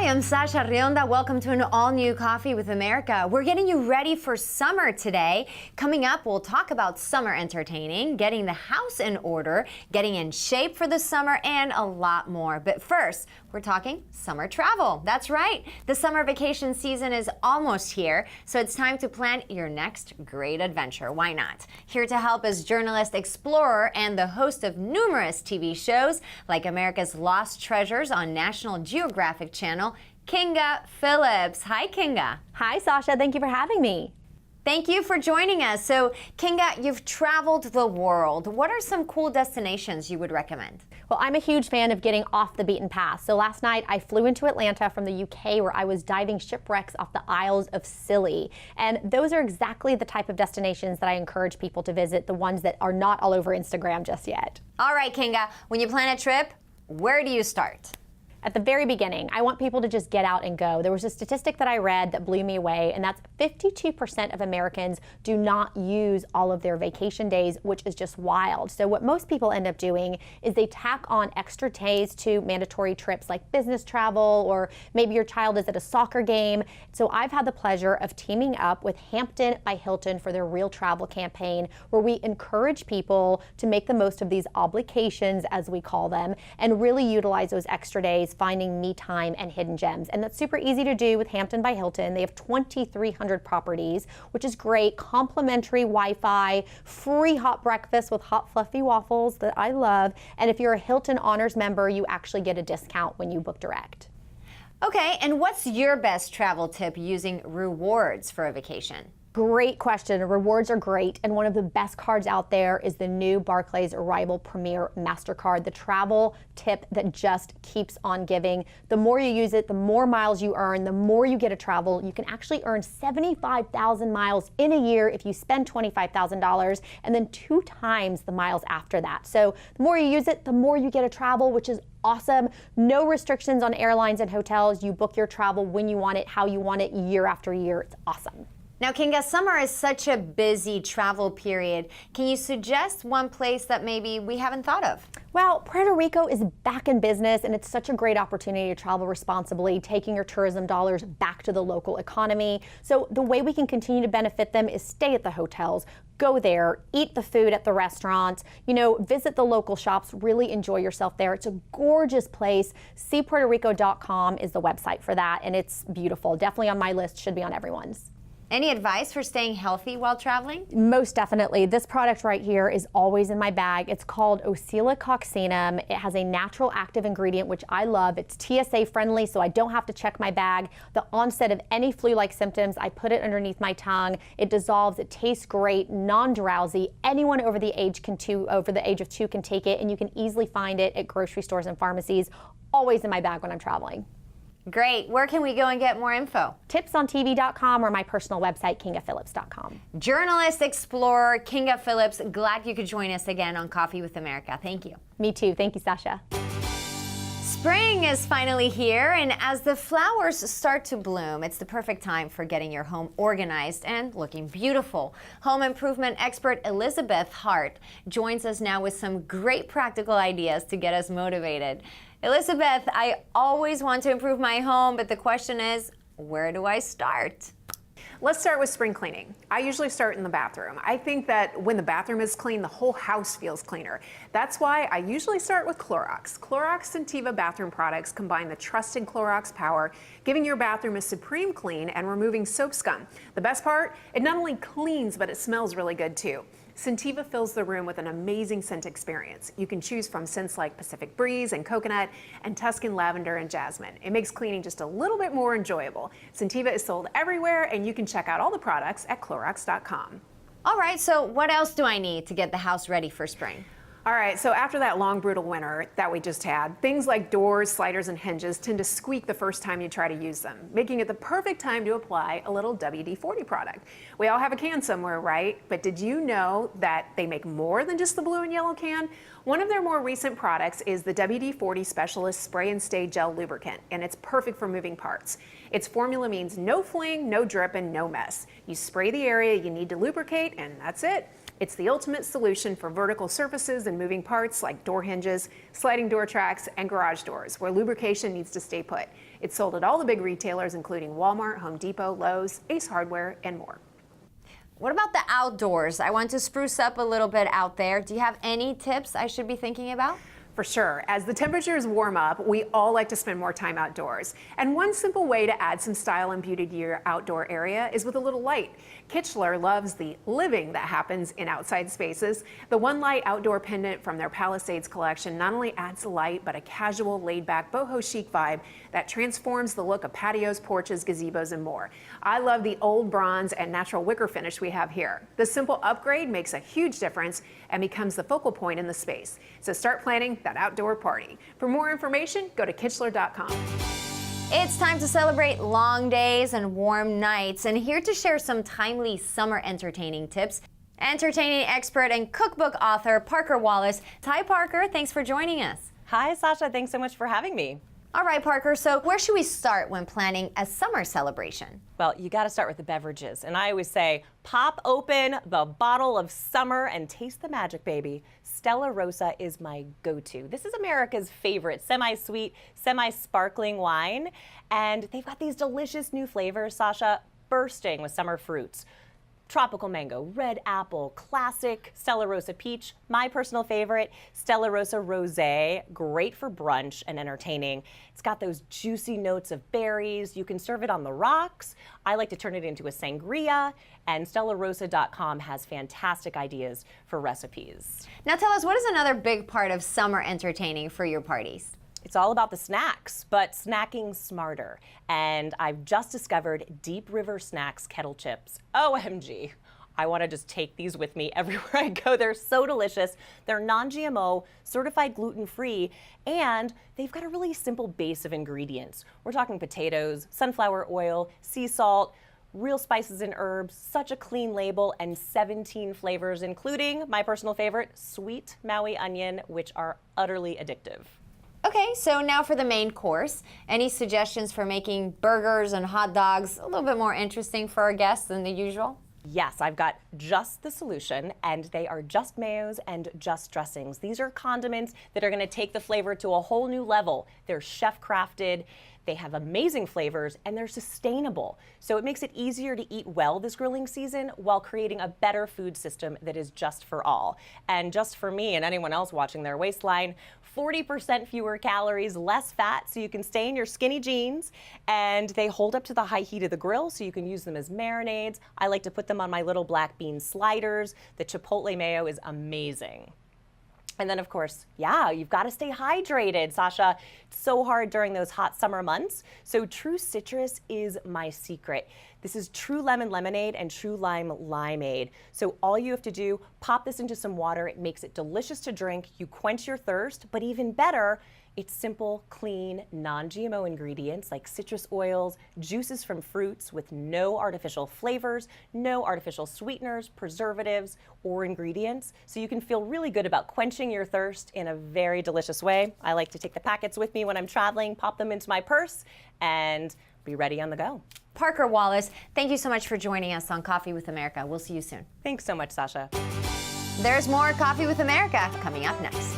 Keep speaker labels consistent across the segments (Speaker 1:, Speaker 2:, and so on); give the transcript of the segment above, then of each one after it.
Speaker 1: Hi, I'm Sasha Rionda. Welcome to an all-new Coffee with America. We're getting you ready for summer today. Coming up, we'll talk about summer entertaining, getting the house in order, getting in shape for the summer, and a lot more. But first, we're talking summer travel. That's right. The summer vacation season is almost here, so it's time to plan your next great adventure. Why not? Here to help is journalist, explorer, and the host of numerous TV shows like America's Lost Treasures on National Geographic Channel, Kinga Philipps. Hi, Kinga.
Speaker 2: Hi, Sasha. Thank you for having me.
Speaker 1: Thank you for joining us. So, Kinga, you've traveled the world. What are some cool destinations you would recommend?
Speaker 2: Well, I'm a huge fan of getting off the beaten path. So last night I flew into Atlanta from the UK where I was diving shipwrecks off the Isles of Scilly. And those are exactly the type of destinations that I encourage people to visit, the ones that are not all over Instagram just yet.
Speaker 1: All right, Kinga, when you plan a trip, where do you start?
Speaker 2: At the very beginning, I want people to just get out and go. There was a statistic that I read that blew me away, and that's 52% of Americans do not use all of their vacation days, which is just wild. So what most people end up doing is they tack on extra days to mandatory trips like business travel, or maybe your child is at a soccer game. So I've had the pleasure of teaming up with Hampton by Hilton for their Real Travel campaign, where we encourage people to make the most of these obligations, as we call them, and really utilize those extra days finding me time and hidden gems. And that's super easy to do with Hampton by Hilton. They have 2,300 properties, which is great. Complimentary Wi-Fi, free hot breakfast with hot fluffy waffles that I love. And if you're a Hilton Honors member, you actually get a discount when you book direct.
Speaker 1: Okay, and what's your best travel tip using rewards for a vacation?
Speaker 2: Great question. Rewards are great, and one of the best cards out there is the new Barclays Arrival Premier MasterCard, the travel tip that just keeps on giving. The more you use it, the more miles you earn, the more you get to travel. You can actually earn 75,000 miles in a year if you spend $25,000, and then 2 times the miles after that. So the more you use it, the more you get to travel, which is awesome. No restrictions on airlines and hotels. You book your travel when you want it, how you want it, year after year. It's awesome.
Speaker 1: Now, Kinga, summer is such a busy travel period. Can you suggest one place that maybe we haven't thought of?
Speaker 2: Well, Puerto Rico is back in business, and it's such a great opportunity to travel responsibly, taking your tourism dollars back to the local economy. So the way we can continue to benefit them is stay at the hotels, go there, eat the food at the restaurants, visit the local shops, really enjoy yourself there. It's a gorgeous place. SeePuertoRico.com is the website for that, and it's beautiful. Definitely on my list, should be on everyone's.
Speaker 1: Any advice for staying healthy while traveling?
Speaker 2: Most definitely. This product right here is always in my bag. It's called Oscillococcinum. It has a natural active ingredient, which I love. It's TSA friendly, so I don't have to check my bag. The onset of any flu-like symptoms, I put it underneath my tongue. It dissolves. It tastes great, non-drowsy. Anyone over the age of 2 can take it, and you can easily find it at grocery stores and pharmacies. Always in my bag when I'm traveling.
Speaker 1: Great. Where can we go and get more info?
Speaker 2: Tipsontv.com or my personal website, KingaPhilipps.com.
Speaker 1: Journalist, explorer, Kinga Philipps, glad you could join us again on Coffee with America. Thank you.
Speaker 2: Me too. Thank you, Sasha.
Speaker 1: Spring is finally here, and as the flowers start to bloom, it's the perfect time for getting your home organized and looking beautiful. Home improvement expert Elizabeth Hart joins us now with some great practical ideas to get us motivated. Elizabeth, I always want to improve my home, but the question is, where do I start?
Speaker 3: Let's start with spring cleaning. I usually start in the bathroom. I think that when the bathroom is clean, the whole house feels cleaner. That's why I usually start with Clorox. Clorox Scentiva bathroom products combine the trusted Clorox power, giving your bathroom a supreme clean and removing soap scum. The best part, it not only cleans, but it smells really good too. Scentiva fills the room with an amazing scent experience. You can choose from scents like Pacific Breeze and Coconut and Tuscan Lavender and Jasmine. It makes cleaning just a little bit more enjoyable. Scentiva is sold everywhere, and you can check out all the products at Clorox.com.
Speaker 1: All right, so what else do I need to get the house ready for spring?
Speaker 3: All right, so after that long, brutal winter that we just had, things like doors, sliders, and hinges tend to squeak the first time you try to use them, making it the perfect time to apply a little WD-40 product. We all have a can somewhere, right? But did you know that they make more than just the blue and yellow can? One of their more recent products is the WD-40 Specialist Spray and Stay Gel Lubricant, and it's perfect for moving parts. Its formula means no fling, no drip, and no mess. You spray the area you need to lubricate, and that's it. It's the ultimate solution for vertical surfaces and moving parts like door hinges, sliding door tracks, and garage doors, where lubrication needs to stay put. It's sold at all the big retailers, including Walmart, Home Depot, Lowe's, Ace Hardware, and more.
Speaker 1: What about the outdoors? I want to spruce up a little bit out there. Do you have any tips I should be thinking about?
Speaker 3: For sure. As the temperatures warm up, we all like to spend more time outdoors. And one simple way to add some style and beauty to your outdoor area is with a little light. Kichler loves the living that happens in outside spaces. The One Light outdoor pendant from their Palisades collection not only adds light, but a casual, laid-back, boho chic vibe that transforms the look of patios, porches, gazebos, and more. I love the old bronze and natural wicker finish we have here. The simple upgrade makes a huge difference and becomes the focal point in the space. So start planning that outdoor party. For more information, go to kichler.com.
Speaker 1: It's time to celebrate long days and warm nights, and here to share some timely summer entertaining tips, entertaining expert and cookbook author Parker Wallace. Hi Parker, thanks for joining us.
Speaker 4: Hi Sasha, thanks so much for having me.
Speaker 1: All right, Parker, so where should we start when planning a summer celebration?
Speaker 4: Well, you got to start with the beverages. And I always say, pop open the bottle of summer and taste the magic, baby. Stella Rosa is my go-to. This is America's favorite semi-sweet, semi-sparkling wine. And they've got these delicious new flavors, Sasha, bursting with summer fruits. Tropical mango, red apple, classic Stella Rosa peach, my personal favorite, Stella Rosa rosé, great for brunch and entertaining. It's got those juicy notes of berries. You can serve it on the rocks. I like to turn it into a sangria, and stellarosa.com has fantastic ideas for recipes.
Speaker 1: Now tell us, what is another big part of summer entertaining for your parties?
Speaker 4: It's all about the snacks, but snacking smarter. And I've just discovered Deep River Snacks kettle chips. OMG. I want to just take these with me everywhere I go. They're so delicious. They're non-GMO, certified gluten-free, and they've got a really simple base of ingredients. We're talking potatoes, sunflower oil, sea salt, real spices and herbs, such a clean label, and 17 flavors, including my personal favorite, sweet Maui onion, which are utterly addictive.
Speaker 1: Okay, so now for the main course. Any suggestions for making burgers and hot dogs a little bit more interesting for our guests than the usual?
Speaker 4: Yes, I've got just the solution, and they are just mayos and just dressings. These are condiments that are going to take the flavor to a whole new level. They're chef-crafted. They have amazing flavors, and they're sustainable. So it makes it easier to eat well this grilling season while creating a better food system that is just for all. And just for me and anyone else watching their waistline, 40% fewer calories, less fat, so you can stay in your skinny jeans, and they hold up to the high heat of the grill, so you can use them as marinades. I like to put them on my little black bean sliders. The chipotle mayo is amazing. And then, of course, yeah, you've got to stay hydrated, Sasha. It's so hard during those hot summer months. So True Citrus is my secret. This is True Lemon Lemonade and True Lime Limeade. So all you have to do, pop this into some water. It makes it delicious to drink. You quench your thirst, but even better, it's simple, clean, non-GMO ingredients like citrus oils, juices from fruits with no artificial flavors, no artificial sweeteners, preservatives, or ingredients. So you can feel really good about quenching your thirst in a very delicious way. I like to take the packets with me when I'm traveling, pop them into my purse, and be ready on the go.
Speaker 1: Parker Wallace, thank you so much for joining us on Coffee with America. We'll see you soon.
Speaker 4: Thanks so much, Sasha.
Speaker 1: There's more Coffee with America coming up next.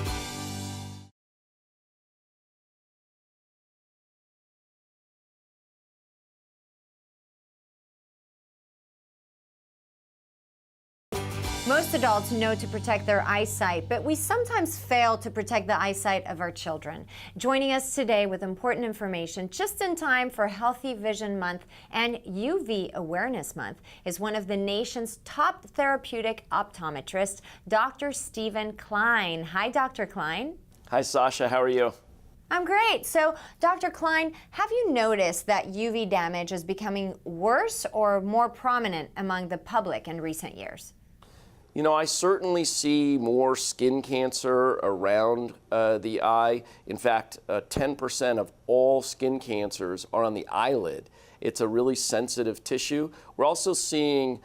Speaker 1: Most adults know to protect their eyesight, but we sometimes fail to protect the eyesight of our children. Joining us today with important information just in time for Healthy Vision Month and UV Awareness Month is one of the nation's top therapeutic optometrists, Dr. Stephen Klein. Hi, Dr. Klein.
Speaker 5: Hi, Sasha. How are you?
Speaker 1: I'm great. So, Dr. Klein, have you noticed that UV damage is becoming worse or more prominent among the public in recent years?
Speaker 5: You know, I certainly see more skin cancer around the eye. In fact, 10% of all skin cancers are on the eyelid. It's a really sensitive tissue. We're also seeing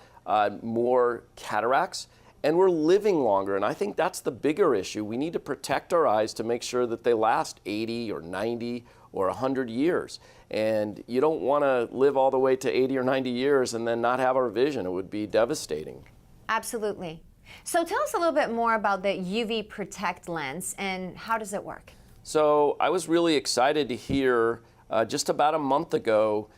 Speaker 5: more cataracts, and we're living longer, and I think that's the bigger issue. We need to protect our eyes to make sure that they last 80 or 90 or 100 years. And you don't want to live all the way to 80 or 90 years and then not have our vision. It would be devastating.
Speaker 1: Absolutely. So tell us a little bit more about the UV Protect lens and how does it work?
Speaker 5: So I was really excited to hear just about a month ago,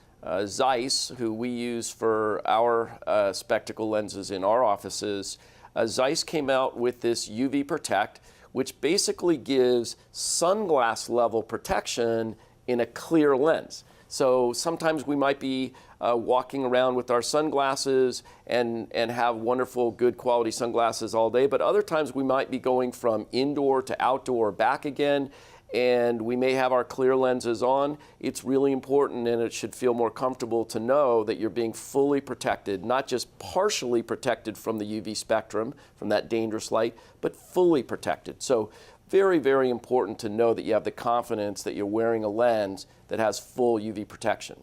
Speaker 5: Zeiss, who we use for our spectacle lenses in our offices, Zeiss came out with this UV Protect, which basically gives sunglass level protection in a clear lens. So sometimes we might be walking around with our sunglasses and have wonderful, good quality sunglasses all day, but other times we might be going from indoor to outdoor back again, and we may have our clear lenses on. It's really important, and it should feel more comfortable to know that you're being fully protected, not just partially protected from the UV spectrum, from that dangerous light, but fully protected. So very, very important to know that you have the confidence that you're wearing a lens that has full UV protection.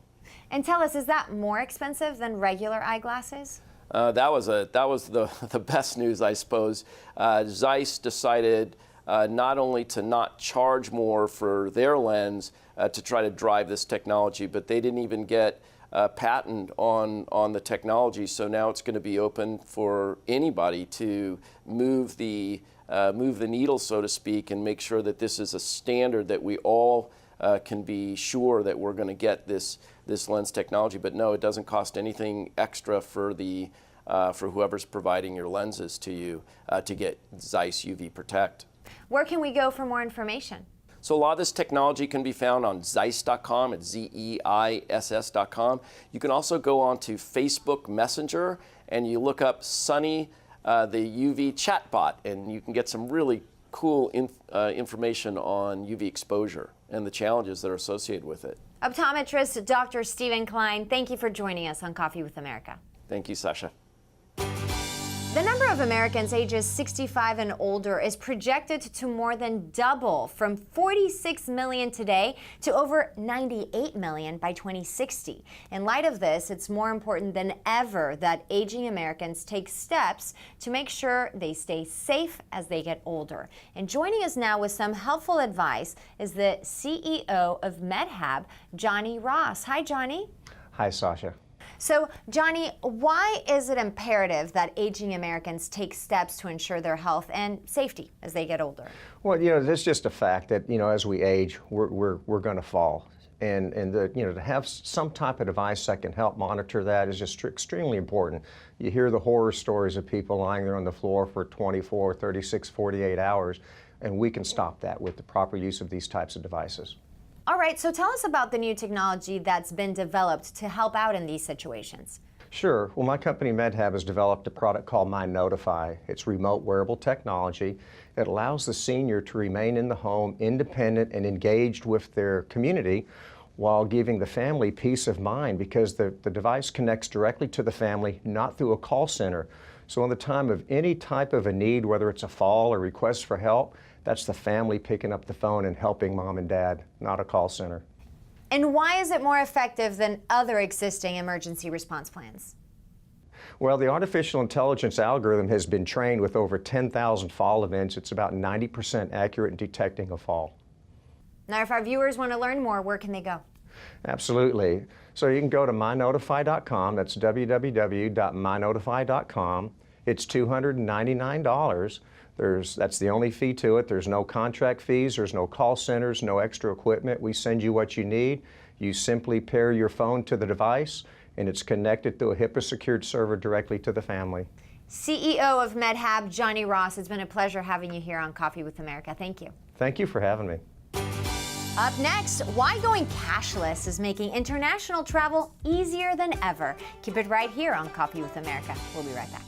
Speaker 1: And tell us, is that more expensive than regular eyeglasses?
Speaker 5: That was the best news, I suppose. Zeiss decided not only to not charge more for their lens to try to drive this technology, but they didn't even get a patent on the technology. So now it's going to be open for anybody to move the needle, so to speak, and make sure that this is a standard that we all can be sure that we're going to get this lens technology. But no, it doesn't cost anything extra for whoever's providing your lenses to you to get Zeiss UV Protect.
Speaker 1: Where can we go for more information?
Speaker 5: So a lot of this technology can be found on Zeiss.com. It's ZEISS.com. You can also go on to Facebook Messenger and you look up Sunny, the UV chatbot, and you can get some really cool information on UV exposure and the challenges that are associated with it.
Speaker 1: Optometrist Dr. Stephen Klein, thank you for joining us on Coffee with America.
Speaker 5: Thank you, Sasha.
Speaker 1: The number of Americans ages 65 and older is projected to more than double from 46 million today to over 98 million by 2060. In light of this, it's more important than ever that aging Americans take steps to make sure they stay safe as they get older. And joining us now with some helpful advice is the CEO of Medhab, Johnny Ross. Hi, Johnny.
Speaker 6: Hi, Sasha.
Speaker 1: So, Johnny, why is it imperative that aging Americans take steps to ensure their health and safety as they get older?
Speaker 6: Well, there's just a fact that, as we age, we're going to fall. And to have some type of device that can help monitor that is just extremely important. You hear the horror stories of people lying there on the floor for 24, 36, 48 hours, and we can stop that with the proper use of these types of devices.
Speaker 1: All right, so tell us about the new technology that's been developed to help out in these situations.
Speaker 6: Sure. Well, my company Medhab has developed a product called MyNotifi. It's remote wearable technology. It allows the senior to remain in the home independent and engaged with their community while giving the family peace of mind because the device connects directly to the family, not through a call center. So in the time of any type of a need, whether it's a fall or request for help, that's the family picking up the phone and helping mom and dad, not a call center.
Speaker 1: And why is it more effective than other existing emergency response plans?
Speaker 6: Well, the artificial intelligence algorithm has been trained with over 10,000 fall events. It's about 90% accurate in detecting a fall.
Speaker 1: Now, if our viewers want to learn more, where can they go?
Speaker 6: Absolutely. So you can go to MyNotifi.com. That's www.mynotifi.com. It's $299. That's the only fee to it. There's no contract fees. There's no call centers, no extra equipment. We send you what you need. You simply pair your phone to the device, and it's connected through a HIPAA-secured server directly to the family.
Speaker 1: CEO of Medhab, Johnny Ross, it's been a pleasure having you here on Coffee with America. Thank you.
Speaker 6: Thank you for having me.
Speaker 1: Up next, why going cashless is making international travel easier than ever. Keep it right here on Coffee with America. We'll be right back.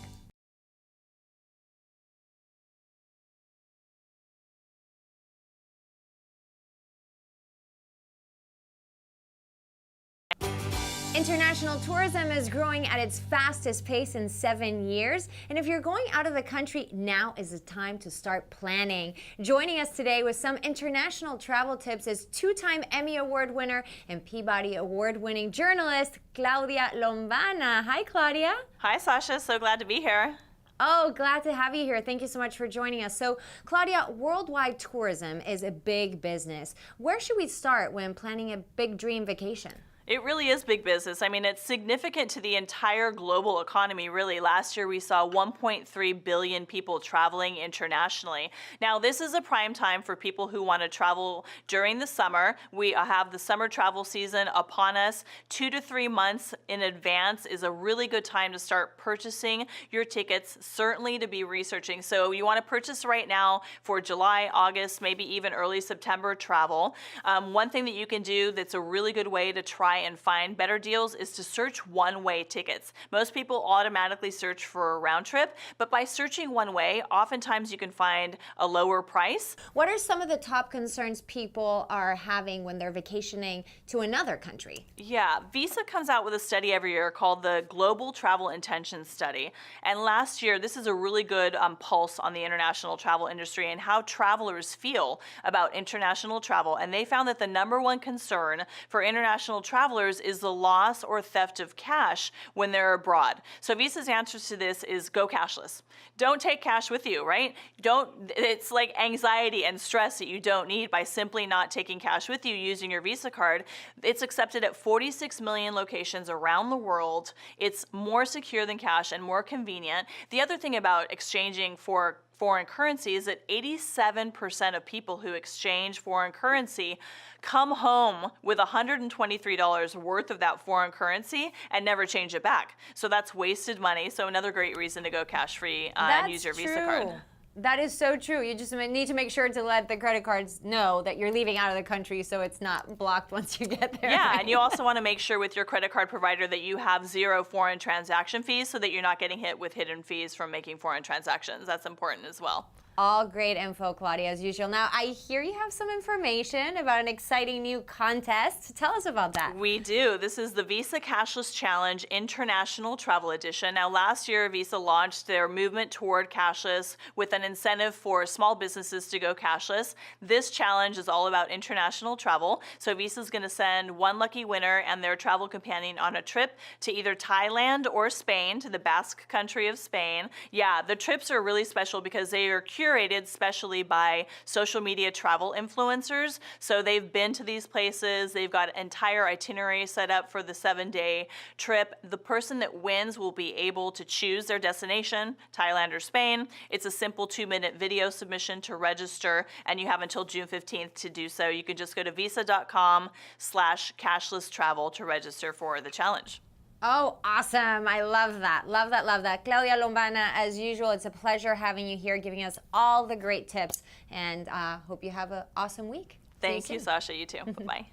Speaker 1: International tourism is growing at its fastest pace in 7 years. And if you're going out of the country, now is the time to start planning. Joining us today with some international travel tips is two-time Emmy Award winner and Peabody Award-winning journalist, Claudia Lombana. Hi, Claudia.
Speaker 7: Hi, Sasha. So glad to be here.
Speaker 1: Oh, glad to have you here. Thank you so much for joining us. So, Claudia, worldwide tourism is a big business. Where should we start when planning a big dream vacation?
Speaker 7: It really is big business. I mean, it's significant to the entire global economy, really. Last year, we saw 1.3 billion people traveling internationally. Now, this is a prime time for people who want to travel during the summer. We have the summer travel season upon us. 2 to 3 months in advance is a really good time to start purchasing your tickets, certainly to be researching. So you want to purchase right now for July, August, maybe even early September travel. One thing that you can do that's a really good way to try and find better deals is to search one-way tickets. Most people automatically search for a round trip, but by searching one way, oftentimes you can find a lower price.
Speaker 1: What are some of the top concerns people are having when they're vacationing to another country?
Speaker 7: Yeah, Visa comes out with a study every year called the Global Travel Intentions Study. And last year, this is a really good pulse on the international travel industry and how travelers feel about international travel. And they found that the #1 concern for international travelers is the loss or theft of cash when they're abroad. So Visa's answer to this is go cashless. Don't take cash with you, right? It's like anxiety and stress that you don't need by simply not taking cash with you using your Visa card. It's accepted at 46 million locations around the world. It's more secure than cash and more convenient. The other thing about exchanging for foreign currency is that 87% of people who exchange foreign currency come home with $123 worth of that foreign currency and never change it back. So that's wasted money. So another great reason to go cash-free and use your Visa card.
Speaker 1: That is so true. You just need to make sure to let the credit cards know that you're leaving out of the country so it's not blocked once you get there.
Speaker 7: Yeah, and you also want to make sure with your credit card provider that you have 0 foreign transaction fees so that you're not getting hit with hidden fees from making foreign transactions. That's important as well.
Speaker 1: All great info, Claudia, as usual. Now, I hear you have some information about an exciting new contest. Tell us about that.
Speaker 7: We do. This is the Visa Cashless Challenge International Travel Edition. Now, last year, Visa launched their movement toward cashless with an incentive for small businesses to go cashless. This challenge is all about international travel. So Visa's going to send one lucky winner and their travel companion on a trip to either Thailand or Spain, to the Basque country of Spain. Yeah, the trips are really special because they are curated specially by social media travel influencers. So they've been to these places. They've got an entire itinerary set up for the 7-day trip. The person that wins will be able to choose their destination, Thailand or Spain. It's a simple 2-minute video submission to register, and you have until June 15th to do so. You can just go to visa.com/cashless travel to register for the challenge.
Speaker 1: Oh, awesome. I love that. Love that, love that. Claudia Lombana, as usual, it's a pleasure having you here, giving us all the great tips, and hope you have an awesome week.
Speaker 7: Thank you, Sasha. You too. Bye-bye.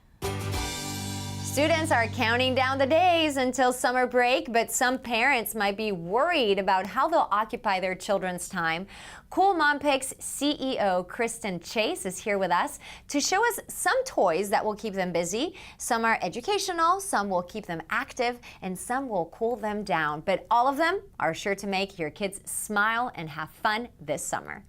Speaker 1: Students are counting down the days until summer break, but some parents might be worried about how they'll occupy their children's time. Cool Mom Picks CEO Kristen Chase is here with us to show us some toys that will keep them busy. Some are educational, some will keep them active, and some will cool them down. But all of them are sure to make your kids smile and have fun this summer.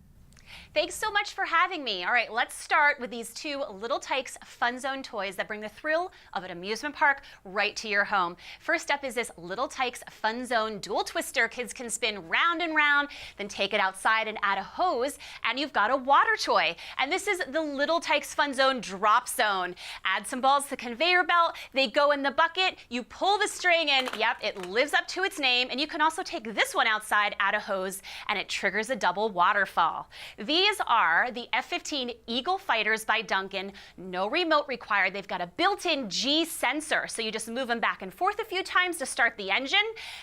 Speaker 8: Thanks so much for having me. All right, let's start with these 2 Little Tikes Fun Zone toys that bring the thrill of an amusement park right to your home. First up is this Little Tikes Fun Zone dual twister. Kids can spin round and round, then take it outside and add a hose, and you've got a water toy. And this is the Little Tikes Fun Zone Drop Zone. Add some balls to the conveyor belt, they go in the bucket, you pull the string, and yep, it lives up to its name. And you can also take this one outside, add a hose, and it triggers a double waterfall. These are the F-15 Eagle Fighters by Duncan. No remote required. They've got a built-in G sensor, so you just move them back and forth a few times to start the engine,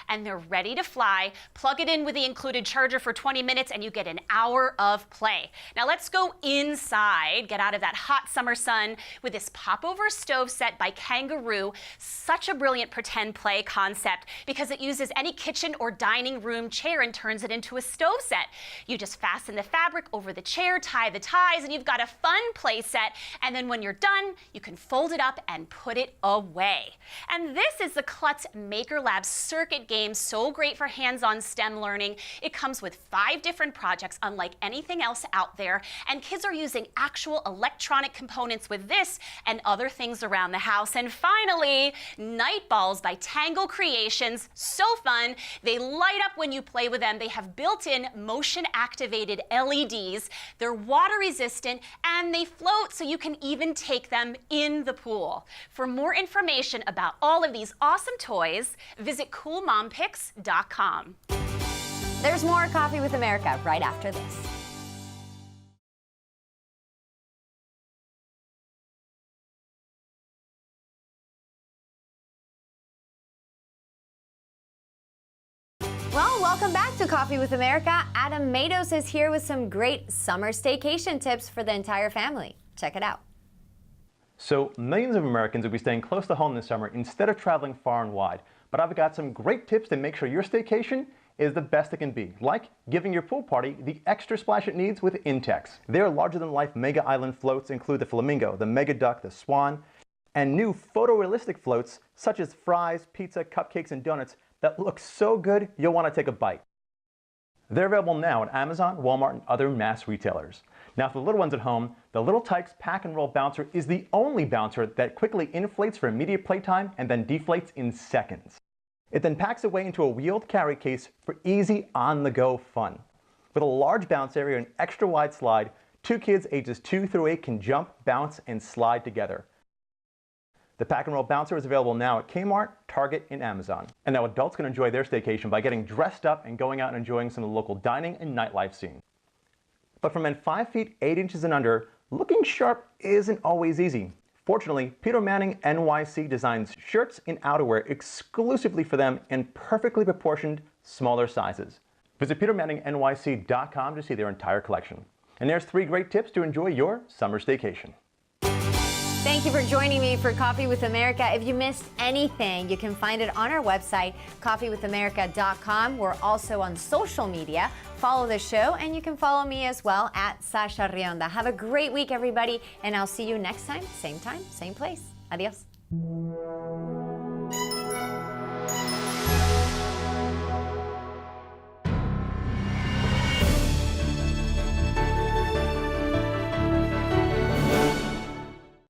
Speaker 8: and they're ready to fly. Plug it in with the included charger for 20 minutes, and you get an hour of play. Now let's go inside, get out of that hot summer sun with this pop-over stove set by Kangaroo. Such a brilliant pretend play concept because it uses any kitchen or dining room chair and turns it into a stove set. You just fasten the fabric over the chair, tie the ties, and you've got a fun play set. And then when you're done, you can fold it up and put it away. And this is the Klutz Maker Lab circuit game, so great for hands-on STEM learning. It comes with 5 different projects, unlike anything else out there. And kids are using actual electronic components with this and other things around the house. And finally, Night Balls by Tangle Creations. So fun. They light up when you play with them. They have built-in motion-activated LEDs these. They're water resistant and they float so you can even take them in the pool. For more information about all of these awesome toys, visit coolmompics.com.
Speaker 1: There's more Coffee with America right after this. Well, welcome back to Coffee with America. Adam Matos is here with some great summer staycation tips for the entire family. Check it out.
Speaker 9: So millions of Americans will be staying close to home this summer instead of traveling far and wide. But I've got some great tips to make sure your staycation is the best it can be, like giving your pool party the extra splash it needs with Intex. Their larger-than-life mega island floats include the flamingo, the mega duck, the swan, and new photorealistic floats such as fries, pizza, cupcakes, and donuts that look so good you'll want to take a bite. They're available now at Amazon, Walmart, and other mass retailers. Now for the little ones at home, the Little Tikes Pack and Roll Bouncer is the only bouncer that quickly inflates for immediate playtime and then deflates in seconds. It then packs away into a wheeled carry case for easy on-the-go fun. With a large bounce area and extra wide slide, 2 kids ages 2 through 8 can jump, bounce, and slide together. The Pack and Roll Bouncer is available now at Kmart, Target, and Amazon. And now adults can enjoy their staycation by getting dressed up and going out and enjoying some of the local dining and nightlife scene. But for men 5 feet 8 inches and under, looking sharp isn't always easy. Fortunately, Peter Manning NYC designs shirts and outerwear exclusively for them in perfectly proportioned, smaller sizes. Visit petermanningnyc.com to see their entire collection. And there's 3 great tips to enjoy your summer staycation.
Speaker 1: Thank you for joining me for Coffee with America. If you missed anything, you can find it on our website, coffeewithamerica.com. We're also on social media. Follow the show, and you can follow me as well at Sasha Rionda. Have a great week, everybody, and I'll see you next time, same time, same place. Adios.